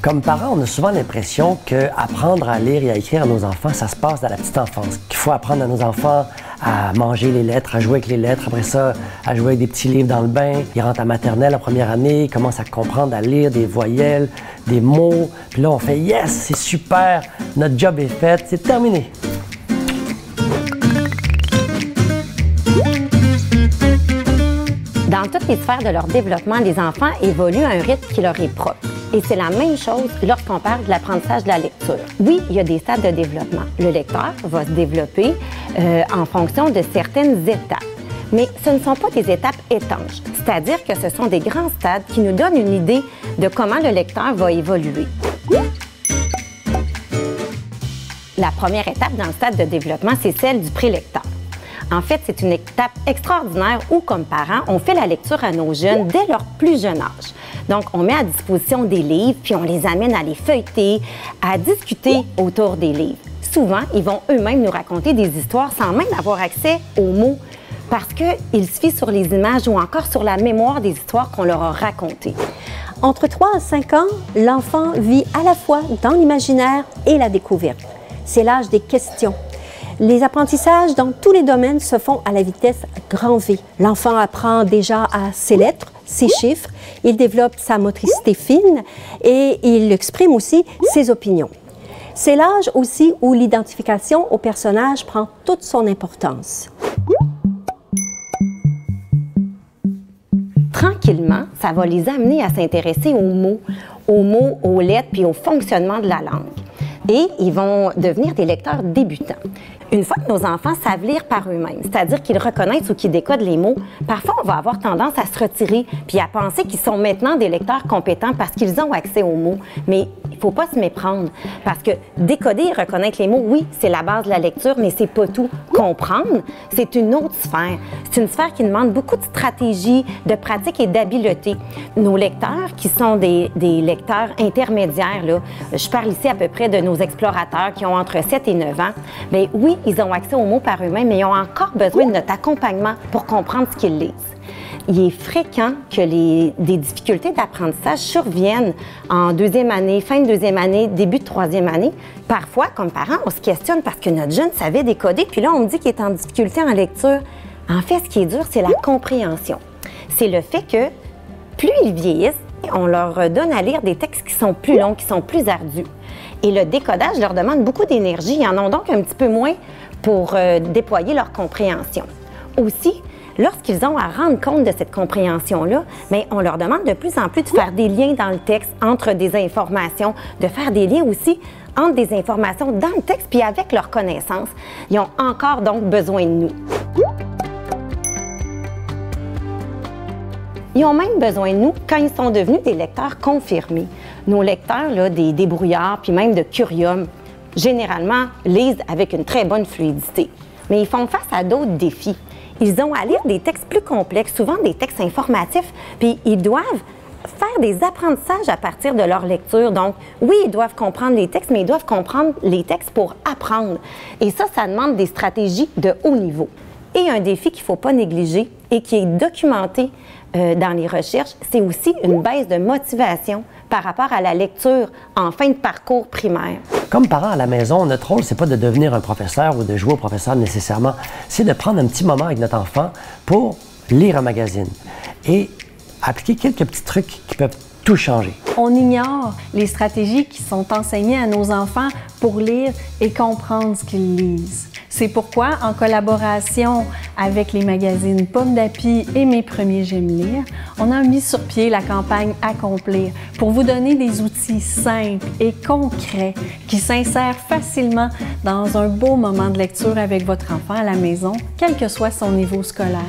Comme parents, on a souvent l'impression qu'apprendre à lire et à écrire à nos enfants, ça se passe dans la petite enfance. Qu'il faut apprendre à nos enfants à manger les lettres, à jouer avec les lettres, après ça, à jouer avec des petits livres dans le bain. Ils rentrent à maternelle en première année, ils commencent à comprendre, à lire des voyelles, des mots. Puis là, on fait « Yes, c'est super, notre job est fait, c'est terminé ». Dans toutes les sphères de leur développement, les enfants évoluent à un rythme qui leur est propre. Et c'est la même chose lorsqu'on parle de l'apprentissage de la lecture. Oui, il y a des stades de développement. Le lecteur va se développer en fonction de certaines étapes. Mais ce ne sont pas des étapes étanches, c'est-à-dire que ce sont des grands stades qui nous donnent une idée de comment le lecteur va évoluer. La première étape dans le stade de développement, c'est celle du prélecteur. En fait, c'est une étape extraordinaire où, comme parents, on fait la lecture à nos jeunes dès leur plus jeune âge. Donc, on met à disposition des livres, puis on les amène à les feuilleter, à discuter autour des livres. Souvent, ils vont eux-mêmes nous raconter des histoires sans même avoir accès aux mots, parce qu'ils se fient sur les images ou encore sur la mémoire des histoires qu'on leur a racontées. Entre 3 à 5 ans, l'enfant vit à la fois dans l'imaginaire et la découverte. C'est l'âge des questions. Les apprentissages dans tous les domaines se font à la vitesse grand V. L'enfant apprend déjà à ses lettres, ses chiffres, il développe sa motricité fine et il exprime aussi ses opinions. C'est l'âge aussi où l'identification au personnage prend toute son importance. Tranquillement, ça va les amener à s'intéresser aux mots, aux lettres puis au fonctionnement de la langue. Et ils vont devenir des lecteurs débutants. Une fois que nos enfants savent lire par eux-mêmes, c'est-à-dire qu'ils reconnaissent ou qu'ils décodent les mots, parfois on va avoir tendance à se retirer puis à penser qu'ils sont maintenant des lecteurs compétents parce qu'ils ont accès aux mots. Mais il ne faut pas se méprendre parce que décoder et reconnaître les mots, oui, c'est la base de la lecture, mais c'est pas tout. Comprendre, c'est une autre sphère. C'est une sphère qui demande beaucoup de stratégie, de pratique et d'habileté. Nos lecteurs, qui sont des lecteurs intermédiaires, là, je parle ici à peu près de nos explorateurs qui ont entre 7 et 9 ans, bien oui, ils ont accès aux mots par eux-mêmes, mais ils ont encore besoin de notre accompagnement pour comprendre ce qu'ils lisent. Il est fréquent que des difficultés d'apprentissage surviennent en deuxième année, fin de deuxième année, début de troisième année. Parfois, comme parents, on se questionne parce que notre jeune savait décoder, puis là, on me dit qu'il est en difficulté en lecture. En fait, ce qui est dur, c'est la compréhension. C'est le fait que plus ils vieillissent, on leur donne à lire des textes qui sont plus longs, qui sont plus ardus. Et le décodage leur demande beaucoup d'énergie. Ils en ont donc un petit peu moins pour déployer leur compréhension. Aussi, lorsqu'ils ont à rendre compte de cette compréhension-là, on leur demande de plus en plus de faire des liens dans le texte entre des informations, de faire des liens aussi entre des informations dans le texte puis avec leurs connaissances. Ils ont encore donc besoin de nous. Ils ont même besoin de nous quand ils sont devenus des lecteurs confirmés. Nos lecteurs, là, des débrouillards, puis même de curium, généralement lisent avec une très bonne fluidité. Mais ils font face à d'autres défis. Ils ont à lire des textes plus complexes, souvent des textes informatifs, puis ils doivent faire des apprentissages à partir de leur lecture. Donc, oui, ils doivent comprendre les textes, mais ils doivent comprendre les textes pour apprendre. Et ça demande des stratégies de haut niveau. Et un défi qu'il ne faut pas négliger et qui est documenté dans les recherches, c'est aussi une baisse de motivation par rapport à la lecture en fin de parcours primaire. Comme parents à la maison, notre rôle, c'est pas de devenir un professeur ou de jouer au professeur nécessairement. C'est de prendre un petit moment avec notre enfant pour lire un magazine et appliquer quelques petits trucs qui peuvent tout changer. On ignore les stratégies qui sont enseignées à nos enfants pour lire et comprendre ce qu'ils lisent. C'est pourquoi, en collaboration avec les magazines Pomme d'Api et Mes Premiers J'aime lire, on a mis sur pied la campagne Accomplir pour vous donner des outils simples et concrets qui s'insèrent facilement dans un beau moment de lecture avec votre enfant à la maison, quel que soit son niveau scolaire.